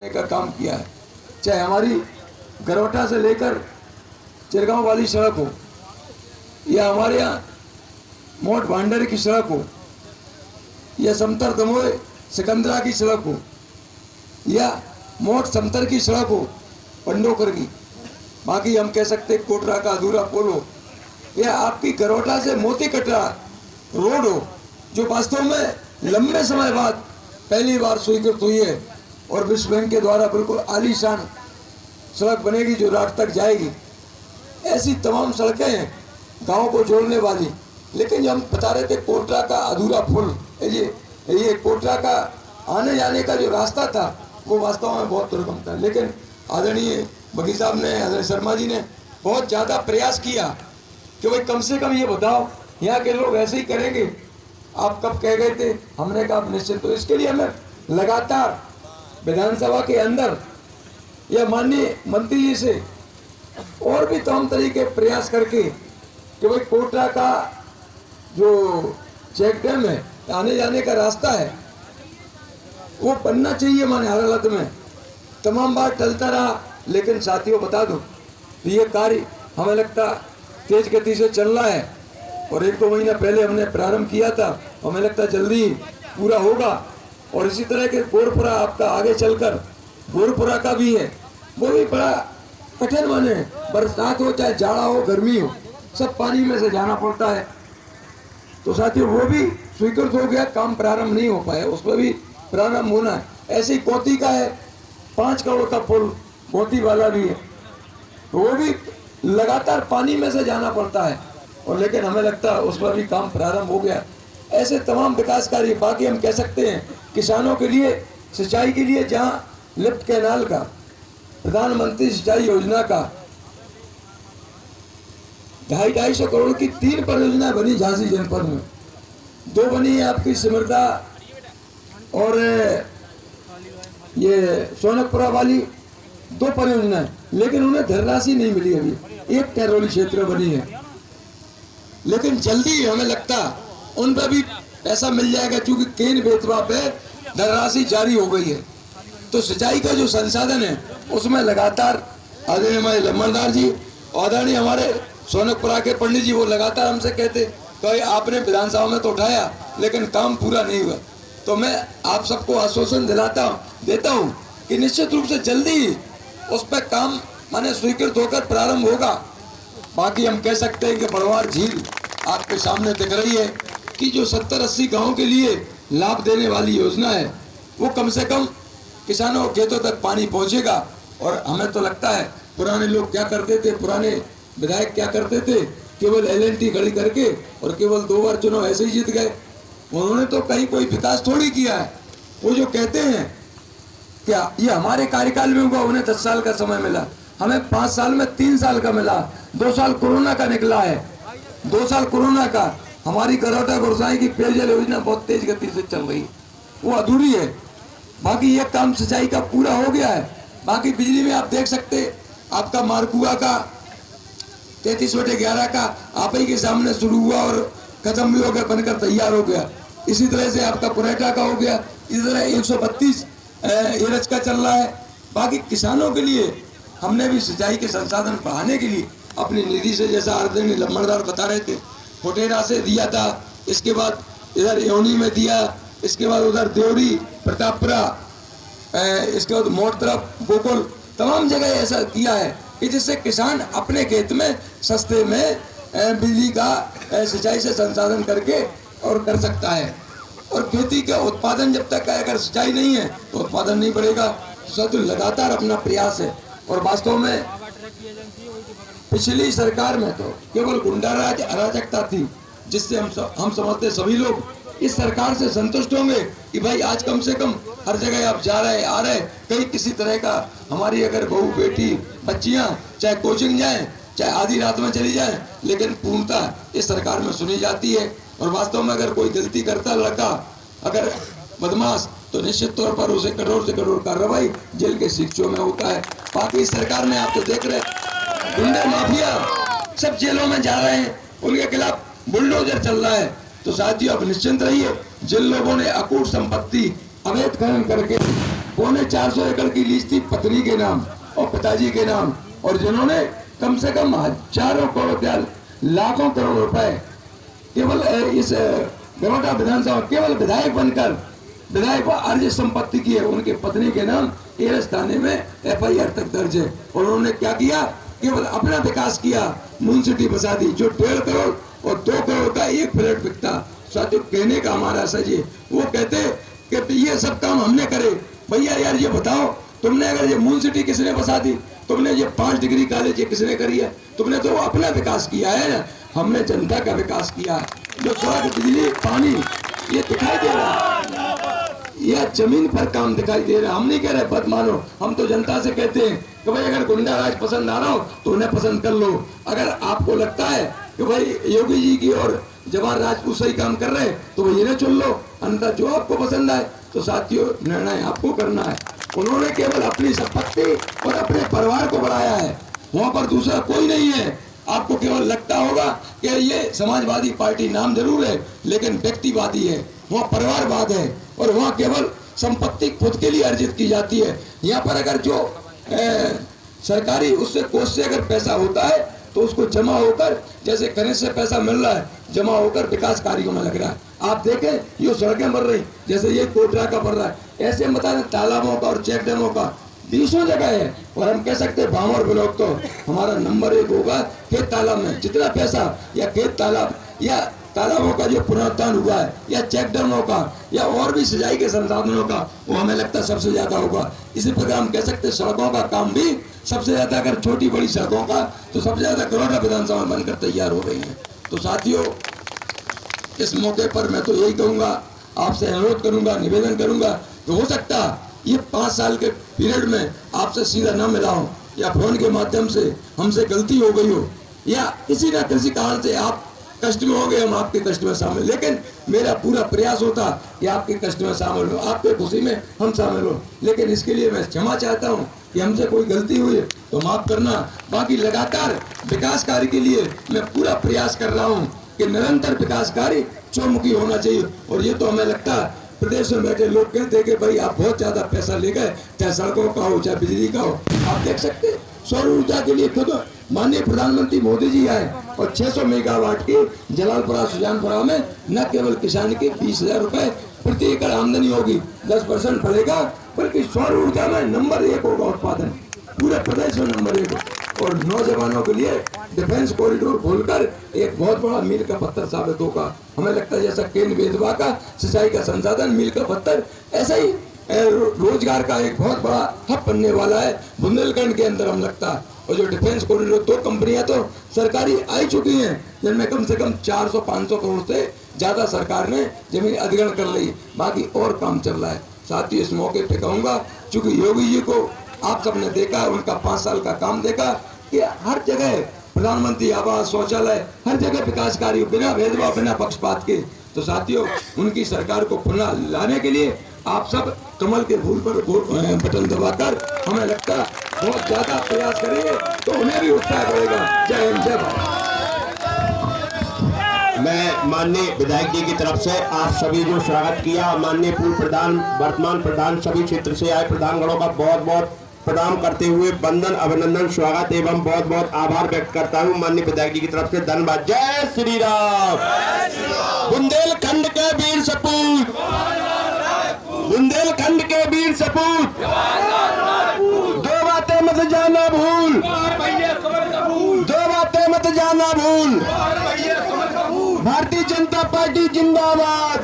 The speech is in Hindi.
का काम किया है। चाहे हमारी गरौटा से लेकर चिरगांव वाली सड़क हो या हमारे यहाँ मोट भांडर की सड़क हो या समतर दमोह सिकंदरा की सड़क हो या मोट समतर की सड़क हो पंडोकर की, बाकी हम कह सकते कोटरा का अधूरा पुल हो या आपकी गरौटा से मोती कटरा रोड हो, जो वास्तव में लंबे समय बाद पहली बार स्वीकृत हुई है और विश्व बैंक के द्वारा बिल्कुल आलीशान सड़क बनेगी जो रात तक जाएगी। ऐसी तमाम सड़कें हैं गांव को जोड़ने वाली। लेकिन जो हम बता रहे थे कोटरा का अधूरा पुल, ये कोटरा का आने जाने का जो रास्ता था वो वास्तव में बहुत दुर्गम था। लेकिन आदरणीय बघेल साहब ने, आदरणीय शर्मा जी ने बहुत ज़्यादा प्रयास किया कि भाई कम से कम ये बताओ यहाँ के लोग ऐसे ही करेंगे। आप कब कह गए थे? हमने कहा निश्चित। तो इसके लिए हमें लगातार विधानसभा के अंदर या माननीय मंत्री जी से और भी तमाम तरीके प्रयास करके कि भाई कोटरा का जो चेक डैम है, आने जाने का रास्ता है, वो बनना चाहिए। माने हर हालत में तमाम बार टलता रहा। लेकिन साथियों बता दूं, ये कार्य हमें लगता तेज गति से चल रहा है और 1-2 महीना पहले हमने प्रारंभ किया था, हमें लगता पूरा होगा। और इसी तरह के गोरपुरा आपका आगे चलकर गोरपुरा का भी है, वो भी बड़ा कठिन माने, बरसात हो चाहे जाड़ा हो गर्मी हो, सब पानी में से जाना पड़ता है। तो साथियों वो भी स्वीकृत हो गया, काम प्रारंभ नहीं हो पाया, उस पर भी प्रारंभ होना है। ऐसे ही कोती का है, 5 करोड़ का पुल कोती वाला भी है, तो वो भी लगातार पानी में से जाना पड़ता है। और लेकिन हमें लगता है उस पर भी काम प्रारंभ हो गया। ऐसे तमाम विकास कार्य, बाकी हम कह सकते हैं किसानों के लिए सिंचाई के लिए जहां लिफ्ट कैनाल का, प्रधानमंत्री सिंचाई योजना का 250 करोड़ की 3 परियोजनाएं बनी झांसी जनपद में। 2 बनी है आपकी सिमरदा और ये सोनकपुरा वाली 2 परियोजनाएं, लेकिन उन्हें धनराशि नहीं मिली। अभी एक टैरोली क्षेत्र बनी है, लेकिन जल्दी हमें लगता उन पर भी पैसा मिल जाएगा, क्योंकि केन बेतवा पे धनराशि जारी हो गई है। तो सिंचाई का जो संसाधन है उसमें लगातार आदरणीय हमारे लम्बरदार जी और आदरणीय हमारे सोनकपुरा के पंडित जी वो लगातार हमसे कहते तो आपने विधानसभा में तो उठाया लेकिन काम पूरा नहीं हुआ। तो मैं आप सबको आश्वासन देता हूँ कि निश्चित रूप से जल्दी उस पर काम माने स्वीकृत होकर प्रारंभ होगा। बाकी हम कह सकते हैं कि बड़वार झील आपके सामने दिख रही है कि जो 70-80 गाँव के लिए लाभ देने वाली योजना है, वो कम से कम किसानों के खेतों तक पानी पहुंचेगा। और हमें तो लगता है पुराने लोग क्या करते थे, पुराने विधायक क्या करते थे, केवल LNT खड़ी करके और केवल 2 बार चुनाव ऐसे ही जीत गए। उन्होंने तो कहीं कोई विकास थोड़ी किया है। वो जो कहते हैं क्या ये हमारे कार्यकाल में हुआ, उन्हें 10 साल का समय मिला, हमें 5 साल में 3 साल का मिला, 2 साल कोरोना का निकला है, 2 साल कोरोना का। हमारी गरौटा गुरसाई की पेयजल योजना बहुत तेज गति से चल रही है, वो अधूरी है। बाकी ये काम सिंचाई का पूरा हो गया है। बाकी बिजली में आप देख सकते आपका मारकुआ का 33/11 का आप ही के सामने शुरू हुआ और खत्म भी होकर बनकर तैयार हो गया। इसी तरह से आपका कुरेटा का हो गया, इसी तरह 132 एरज का चल रहा है। बाकी किसानों के लिए हमने भी सिंचाई के संसाधन बढ़ाने के लिए अपनी निधि से, जैसा आदरणीय लम्बरदार बता रहे थे, फोटेरा से दिया था, इसके बाद इधर योनी में दिया, इसके बाद उधर देवरी प्रतापपुरा, इसके बाद मोट तरफ गोकुल, तमाम जगह ऐसा किया है कि जिससे किसान अपने खेत में सस्ते में बिजली का सिंचाई से संसाधन करके और कर सकता है। और खेती का उत्पादन जब तक अगर सिंचाई नहीं है तो उत्पादन नहीं बढ़ेगा। तो लगातार अपना प्रयास है। और वास्तव में पिछली सरकार में तो केवल गुंडाराज अराजकता थी, जिससे हम समझते सभी लोग इस सरकार से संतुष्ट होंगे कि भाई आज कम से कम हर जगह आप जा रहे आ रहे, कहीं किसी तरह का हमारी अगर बहू बेटी बच्चियां चाहे कोचिंग जाएं चाहे आधी रात में चली जाएं, लेकिन पूर्णतः इस सरकार में सुनी जाती है। और वास्तव में अगर कोई गलती करता लड़का अगर बदमाश, तो निश्चित तौर पर उसे करोड़ से करोड़ कार्रवाई जेल के शिक्षों में होता है। बाकी इस सरकार में आप तो देख रहे गुंडे माफिया सब जेलों में जा रहे हैं, उनके खिलाफ बुलडोजर चल रहा है। तो साथियों अब निश्चिंत रहिए, जिन लोगों ने अकूट संपत्ति अवैध खनन करके 450 एकड़ की लीज थी पत्नी के नाम और पिताजी के नाम, और जिन्होंने कम से कम हजारों करोड़ क्या लाखों करोड़ रुपए केवल इस गरोटा विधानसभा केवल विधायक बनकर विधायक को अर्जित संपत्ति की है उनके पत्नी के नाम एरस थाने में FIR तक दर्ज है। और उन्होंने क्या किया, केवल अपना विकास किया, म्यूनिसिटी बसा दी जो 1.5 करोड़ और 2 करोड़ का एक फ्लैट बिकता। साथियों, कहने का हमारा सच है, वो कहते कि ये सब काम हमने करे। भैया यार ये बताओ, तुमने अगर ये म्यूनिसिटी किसने बसा दी, तुमने ये 5 डिग्री कॉलेज ये किसने करी है, तुमने तो अपना विकास किया है ना, हमने जनता का विकास किया है। जो सड़क बिजली पानी ये दिखाई दे रहा है, यह जमीन पर काम दिखाई दे रहा है। हम नहीं कह रहे बद मानो, हम तो जनता से कहते हैं कि भाई अगर गुंडा राज पसंद आ रहा हो तो उन्हें पसंद कर लो। अगर आपको लगता है कि भाई योगी जी की और जवाहर राजपूत सही काम कर रहे हैं तो वही इन्हें चुन लो, अन्यथा जो आपको पसंद आए। तो साथियों, निर्णय आपको करना है। उन्होंने केवल अपनी संपत्ति और अपने परिवार को बढ़ाया है, वहां पर दूसरा कोई नहीं है। आपको केवल लगता होगा कि ये समाजवादी पार्टी नाम जरूर है लेकिन व्यक्तिवादी है, वहाँ परिवारवाद है और वहाँ केवल संपत्ति खुद के लिए अर्जित की जाती है। यहाँ पर अगर जो सरकारी उससे कोष से अगर पैसा होता है तो उसको जमा होकर, जैसे खनिज से पैसा मिल रहा है, जमा होकर विकास कार्यों में लग रहा है। आप देखें ये सड़कें बन रही, जैसे ये कोटरा का बन रहा है, ऐसे हम बता दें तालाबों का और चेक डैमों का 200 जगह है। और हम कह सकते हैं भामर ब्लॉक तो हमारा नंबर 1 होगा खेत तालाब में। जितना पैसा या खेत तालाब या तालाबों का जो पुनरुत्थान हुआ है या चेक डैमों का या और भी सिंचाई के संसाधनों का, वो हमें लगता है सबसे ज्यादा होगा। इसी प्रकार हम कह सकते हैं सड़कों का काम भी सबसे ज्यादा, अगर छोटी बड़ी सड़कों का तो सबसे ज्यादा गरोटा विधानसभा बनकर तैयार हो रही है। तो साथियों, इस मौके पर मैं तो यही कहूंगा, आपसे अनुरोध करूंगा, निवेदन करूंगा कि हो सकता ये 5 साल के पीरियड में आपसे सीधा ना मिला हो या फोन के माध्यम से हमसे गलती हो गई हो या किसी न किसी कारण से आप कष्ट में हो गए, हम आपके कष्ट में शामिल, लेकिन मेरा पूरा प्रयास होता कि आपके कष्ट में शामिल हो, आपके खुशी में हम शामिल हो। लेकिन इसके लिए मैं क्षमा चाहता हूँ कि हमसे कोई गलती हुई है तो माफ करना। बाकी लगातार विकास कार्य के लिए मैं पूरा प्रयास कर रहा हूँ कि निरंतर विकास कार्य चौमुखी होना चाहिए। और ये तो हमें लगता है प्रदेश में बैठे लोग कहते हैं कि भाई आप बहुत ज्यादा पैसा ले गए, चाहे सड़कों का हो चाहे बिजली का हो। आप देख सकते हैं सौर ऊर्जा के लिए खुद माननीय प्रधानमंत्री मोदी जी आए और 600 मेगावाट की जलालपुरा सुजानपुरा में न केवल किसान के 20,000 रुपए प्रति एकड़ आमदनी होगी, 10% बढ़ेगा, बल्कि सौर ऊर्जा में नंबर 1 होगा उत्पादन, पूरे प्रदेश में नंबर 1। और नौजवानों के लिए डिफेंस कॉरिडोर खोलकर एक बहुत बड़ा मील का पत्थर साबित होगा। हमें लगता है जैसा केन बेतवा का सिंचाई का संसाधन मील का पत्थर, ऐसा ही रोजगार का एक बहुत बड़ा हब बनने वाला है बुंदेलखंड के अंदर, हम लगता है। और जो डिफेंस कॉरिडोर 2 कंपनियां तो सरकारी आई चुकी हैं, जिनमें कम से कम 400-500 करोड़ से ज्यादा सरकार ने जमीन अधिग्रहण कर ली, बाकी और काम चल रहा है। साथ ही इस मौके पे कहूंगा, चूंकि योगी जी को आप सबने देखा, उनका 5 साल का काम देखा कि हर जगह प्रधानमंत्री आवास, शौचालय, हर जगह विकास कार्य बिना भेदभाव बिना पक्षपात के। तो साथियों, उनकी सरकार को पुनः लाने के लिए आप सब कमल के फूल पर बटन दबाकर हमें लगता है बहुत ज्यादा प्रयास करेंगे तो उन्हें भी उत्साह बढ़ेगा। जय हिंद, जय भारत। मैं माननीय विधायक जी की तरफ से आप सभी जो स्वागत किया, माननीय पूर्व प्रधान, वर्तमान प्रधान, सभी क्षेत्र से आए प्रधानगणों का बहुत बहुत प्रणाम करते हुए वंदन, अभिनंदन, स्वागत एवं बहुत बहुत आभार व्यक्त करता हूं माननीय विधायक जी की तरफ से। धन्यवाद। जय श्री राम। बुंदेलखंड के वीर सपूत, बुंदेलखंड के वीर सपूत, 2 बातें मत जाना भूल, 2 बातें मत जाना भूल। भारतीय जनता पार्टी जिंदाबाद।